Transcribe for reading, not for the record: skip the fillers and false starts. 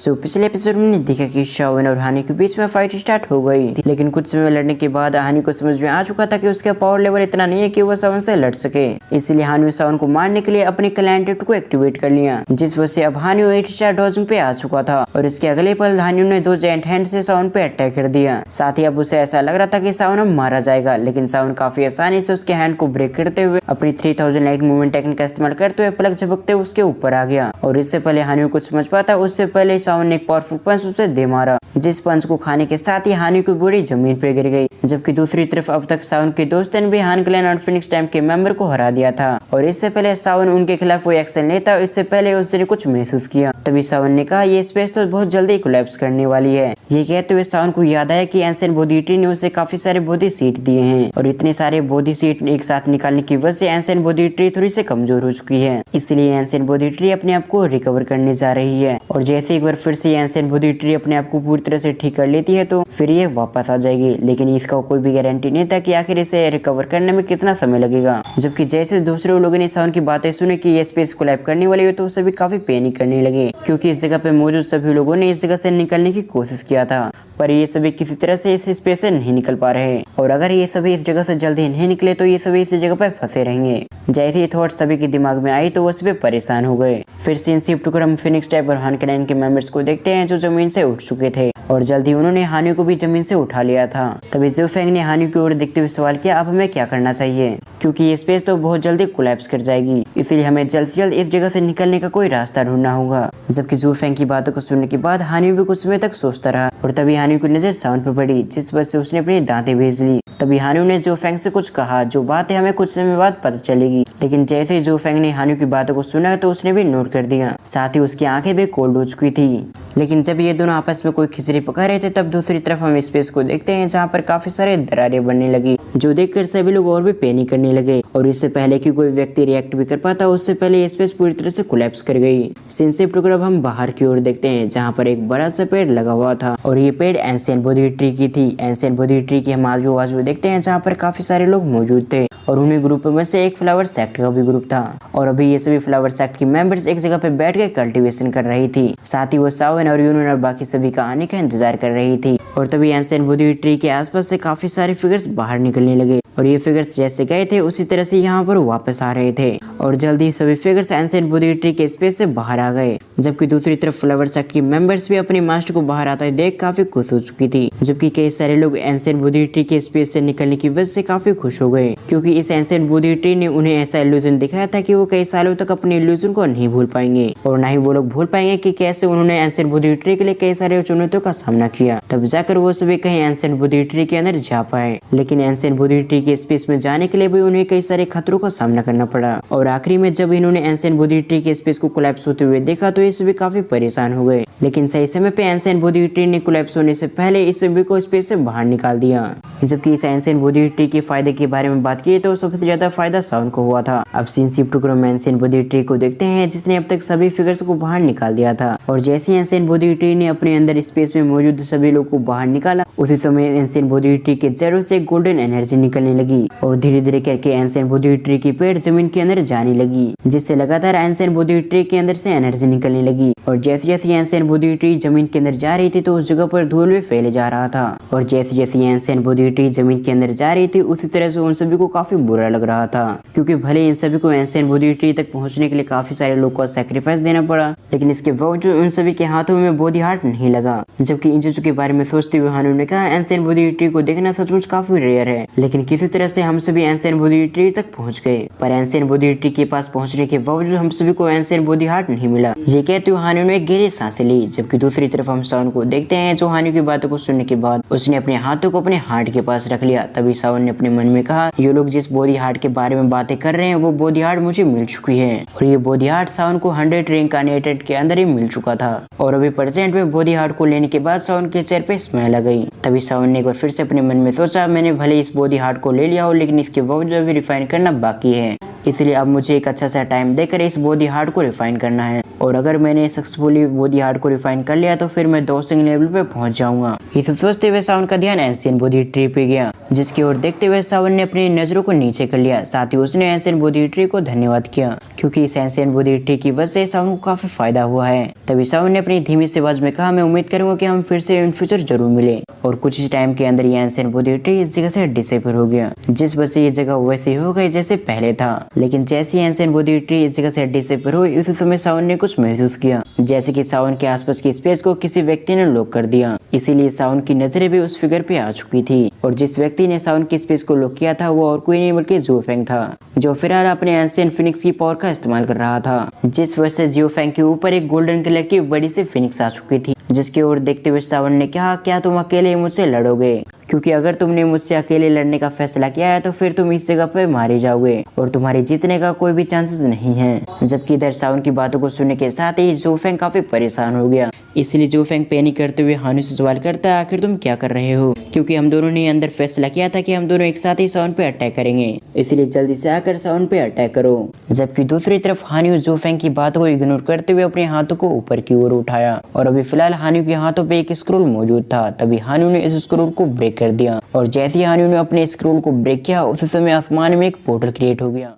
पिछले एपिसोड में देखा कि शाओन और हानि के बीच में फाइट स्टार्ट हो गई थी, लेकिन कुछ समय लड़ने के बाद हानि को समझ में आ चुका था कि उसका पावर लेवल इतना नहीं है कि वह शाओन से लड़ सके। इसलिए हानि ने शाओन को मारने के लिए अपने क्लैंटेट को एक्टिवेट कर लिया, जिस वजह से अब हानि 8 स्टार डॉजिंग पे आ चुका था और इसके अगले पल हानि ने 2 जायंट हैंड से शाओन पे अटैक कर दिया। साथ ही अब उसे ऐसा लग रहा था कि शाओन अब मारा जाएगा, लेकिन शाओन काफी आसानी से उसके हैंड को ब्रेक करते हुए अपनी 3000 लाइट मूवमेंट टेक्निक का इस्तेमाल करते हुए पलक झपकते उसके ऊपर आ गया। और इससे पहले हानि कुछ समझ पाता, उससे पहले शाओन ने एक पावरफुल पंच उसे दे मारा, जिस पंच को खाने के साथ ही हानि की बॉडी जमीन पर गिर गई। जबकि दूसरी तरफ अब तक शाओन के दोस्तों ने भी हान क्लैन और फिनिक्स टाइम के मेंबर को हरा दिया था और इससे पहले शाओन उनके खिलाफ कोई एक्शन लेता, इससे पहले उसने कुछ महसूस किया। तभी शाओन ने कहा ये स्पेस तो बहुत जल्दी कोलैप्स करने वाली है। ये कहते हुए शाओन को याद आया कि एंशिएंट बोधी ट्री ने उसे काफी सारे बोधी सीट दिए हैं और इतने सारे बोधी सीट एक साथ निकालने की वजह से एंशिएंट बोधी ट्री थोड़ी सी कमजोर हो चुकी है। इसलिए एंशिएंट बोधी ट्री अपने आप को रिकवर करने जा रही है और जैसे एक बार फिर से एंशिएंट बोधी ट्री अपने आप को पूरी तरह से ठीक कर लेती है तो फिर ये वापस आ जाएगी, लेकिन इसका कोई भी गारंटी नहीं था कि आखिर इसे रिकवर करने में कितना समय लगेगा। जबकि जैसे दूसरे लोगों ने शाओन की बातें सुनी कि ये स्पेस कोलैप्स करने वाली है तो सभी काफी पैनिक करने लगे, क्योंकि इस जगह पे मौजूद सभी लोगों ने इस जगह से निकलने की कोशिश किया था, पर ये सभी किसी तरह से इस स्पेस से नहीं निकल पा रहे और अगर ये सभी इस जगह से जल्दी नहीं निकले तो ये सभी इस जगह पर फंसे रहेंगे। जैसे ही थॉट सभी के दिमाग में आई तो वो सभी परेशान हो गए। फिर सीन शिफ्ट होकर हम फिनिक्स टाइप और हान क्लैन के मेंबर्स को देखते हैं जो जमीन से उठ चुके थे और जल्दी उन्होंने हानि को भी जमीन से उठा लिया था। तभी ज़ू फेंग ने हानि की ओर देखते हुए सवाल किया, अब हमें क्या करना चाहिए, क्योंकि ये स्पेस तो बहुत जल्दी कोलैप्स कर जाएगी, इसलिए हमें जल्द से जल्द इस जगह से निकलने का कोई रास्ता ढूंढना होगा। जबकि ज़ू फेंग की बातों को सुनने के बाद हानि भी कुछ समय तक सोचता रहा और तभी हानि की नजर शाओन पर पड़ी, जिस वजह से उसने अपनी दांतें भेज ली। तभी हानि ने ज़ू फेंग से कुछ कहा जो बातें हमें कुछ समय बाद पता चलेगी, लेकिन जैसे ही ज़ू फेंग ने हानि की बातों को सुना तो उसने भी नोट कर दिया, साथ ही उसकी आंखें भी कोल्ड हो चुकी थी। लेकिन जब ये दोनों आपस में कोई खिचड़ी पका रहे थे तब दूसरी तरफ हम स्पेस को देखते हैं जहाँ पर काफी सारे दरारें बनने लगी, जो देखकर सभी लोग और भी पैनिक करने लगे और इससे पहले कि कोई व्यक्ति रिएक्ट भी कर पाता उससे पहले स्पेस पूरी तरह से कोलैप्स कर गई। सीन शिफ्ट होकर अब हम बाहर की ओर देखते हैं जहाँ पर एक बड़ा सा पेड़ लगा हुआ था और ये पेड़ एंशिएंट बोधी ट्री की थी। एंशिएंट बोधी ट्री की हम आजू बाजू देखते हैं जहाँ पर काफी सारे लोग मौजूद थे और उन्हीं ग्रुप में से एक फ्लावर सेक्ट का भी ग्रुप था और अभी ये सभी फ्लावर सेक्ट की मेंबर्स एक जगह पे बैठ के कल्टीवेशन कर रही थी। साथ ही वो शाओन और यूनियन और बाकी सभी का आने का इंतजार कर रही थी और तभी एंशिएंट बोधी ट्री के आसपास से काफी सारे फिगर्स बाहर निकलने लगे और ये फिगर्स जैसे गए थे उसी तरह से यहाँ पर वापस आ रहे थे और जल्दी सभी फिगर्स एंशिएंट बोधी ट्री के स्पेस से बाहर आ गए। जबकि दूसरी तरफ फ्लावर सेक्ट की मेंबर्स भी अपने मास्टर को बाहर आता देख काफी खुश हो चुकी थी, जबकि कई सारे लोग एंशिएंट बोधी ट्री के स्पेस से निकलने की वजह से काफी खुश हो गए, क्योंकि इस एंशिएंट बोधी ट्री ने उन्हें ऐसा इल्यूजन दिखाया था कि वो कई सालों तक अपने इल्यूजन को नहीं भूल पाएंगे और ना ही वो लोग भूल पाएंगे कि कैसे उन्होंने एंशिएंट बोधी ट्री के लिए कई सारे चुनौतियों का सामना किया, तब जाकर वो सभी कहीं एंशिएंट बोधी ट्री के अंदर जा पाए। लेकिन एंशिएंट बोधी ट्री के स्पेस में जाने के लिए भी उन्हें कई सारे खतरों का सामना करना पड़ा और आखिरी में जब इन्होंने एंशिएंट बोधी ट्री के स्पेस को कोलैप्स होते हुए देखा तो ये सभी काफी परेशान हो गए, लेकिन सही समय पे एंशिएंट बोधी ट्री ने कोलैप्स होने से पहले इस सभी को स्पेस से बाहर निकाल दिया। जबकि इस एंशिएंट बोधी ट्री के फायदे के बारे में बात की तो सबसे ज्यादा फायदा शाओन को हुआ था। अब सीन शिफ्ट होकर हम एंशिएंट बोधी ट्री को देखते हैं जिसने अब तक सभी फिगर्स को बाहर निकाल दिया था और जैसे एंशिएंट बोधी ट्री ने अपने अंदर स्पेस में मौजूद सभी लोग को बाहर निकाला उसी समय एंशिएंट बोधी ट्री के जड़ों से गोल्डन एनर्जी निकलने लगी और धीरे धीरे करके एंशिएंट बोधी ट्री की पेड़ जमीन के अंदर जाने लगी, जिससे लगातार एंशिएंट बोधी ट्री के अंदर से एनर्जी निकलने लगी और जैसे जैसे एंशिएंट बोधी ट्री जमीन के अंदर जा रही थी तो उस जगह पर धूल भी फैले जा रहा था और जैसे जैसे एंशिएंट बोधी ट्री जमीन के अंदर जा रही थी उसी तरह से उन सभी को काफी बुरा लग रहा था, क्योंकि भले इन सभी को एंशिएंट बोधी ट्री तक पहुंचने के लिए काफी सारे लोगों को सैक्रिफाइस देना पड़ा, लेकिन इसके बावजूद उन सभी के हाथों में बोधी हार्ट नहीं लगा। जबकि इन चीजों के बारे में सोचते हुए हानु ने कहा एंशिएंट बोधी ट्री को देखना सचमुच काफी रेयर है, लेकिन किसी तरह से हम सभी एंशिएंट बोधी ट्री तक पहुंच गए, पर एंशिएंट बोधी ट्री के पास पहुंचने के बावजूद हम सभी को एंशिएंट बोधी हार्ट नहीं मिला। ये कहते हुए हानु ने गहरी सांसें ली। जबकि दूसरी तरफ हम शाओन को देखते हैं जो हानि की बातों को सुनने के बाद उसने अपने हाथों को अपने हार्ट के पास रख लिया। तभी शाओन ने अपने मन में कहा ये लोग जिस बोधी हार्ट के बारे में बातें कर रहे हैं वो बोधी हार्ट मुझे मिल चुकी है और ये बोधी हार्ट शाओन को 100 रिइंकार्नेटेड के अंदर ही मिल चुका था और अभी प्रेजेंट में बोधी हार्ट को लेने के बाद शाओन के चेहरे पे स्माइल आ गई। तभी शाओन ने एक बार फिर से अपने मन में सोचा मैंने भले इस बोधी हार्ट को ले लिया हो लेकिन इसके बावजूद अभी रिफाइन करना बाकी है, इसलिए अब मुझे एक अच्छा सा टाइम देकर इस बोधी हार्ट को रिफाइन करना है और अगर मैंने सक्सेसफुली बोधी हार्ट को रिफाइन कर लिया तो फिर मैं 2 लेवल पे पहुंच जाऊंगा। ये सब सोचते हुए सावन का ध्यान एंशियंट बोधी ट्री पे गया, जिसकी ओर देखते हुए सावन ने अपनी नजरों को नीचे कर लिया। साथ ही उसने एंशियंट बोधी ट्री को धन्यवाद किया, क्योंकि इस एंशियंट बोधी ट्री की वजह से सावन को काफी फायदा हुआ है। तभी सावन ने अपनी धीमी सी आवाज में कहा, मैं उम्मीद करूंगा कि हम फिर से इन फ्यूचर जरूर मिले। और कुछ ही टाइम के अंदर ये एंशियंट बोधी ट्री इस जगह से डिसअपीयर हो गया, जिस वजह से ये जगह वैसी हो गई जैसे पहले था। लेकिन जैसे ही एंशियंट बोधी ट्री इस जगह से डिसअपीयर हुई, उसी समय सावन ने कुछ महसूस किया, जैसे कि सावन के आसपास की स्पेस को किसी व्यक्ति ने लॉक कर दिया। इसीलिए सावन की नजरें भी उस फिगर पे आ चुकी थी, और जिस व्यक्ति ने सावन की स्पेस को लॉक किया था वो और कोई नहीं बल्कि जियोफेंग था, जो फिलहाल अपने एंशियंट फिनिक्स की पावर का इस्तेमाल कर रहा था। जिस वजह से जियोफेंग के ऊपर एक गोल्डन कलर की बड़ी सी फिनिक्स आ चुकी थी, जिसकी ओर देखते हुए सावन ने कहा, क्या तुम अकेले मुझसे लड़ोगे? क्योंकि अगर तुमने मुझसे अकेले लड़ने का फैसला किया है तो फिर तुम इस जगह पे मारे जाओगे और तुम्हारे जीतने का कोई भी चांसेस नहीं है। जबकि इधर सावन की बातों को सुनने के साथ ही जियोफेंग काफी परेशान हो गया। इसलिए जियोफेंग पैनिक करते हुए हानु से सवाल करता है, आखिर तुम क्या कर रहे हो? क्योंकि हम दोनों ने अंदर फैसला किया था कि हम दोनों एक साथ ही सावन पे अटैक करेंगे, इसलिए जल्दी से आकर सावन पे अटैक करो। जबकि दूसरी तरफ हानु जियोफेंग की बातों को इग्नोर करते हुए अपने हाथों को ऊपर की ओर उठाया, और अभी फिलहाल हानु के हाथों पे एक स्क्रोल मौजूद था। तभी हानु ने इस स्क्रोल को ब्रेक कर दिया, और जैसे ही हानु ने अपने स्क्रोल को ब्रेक किया, उसी समय आसमान में एक पोर्टल क्रिएट हो गया।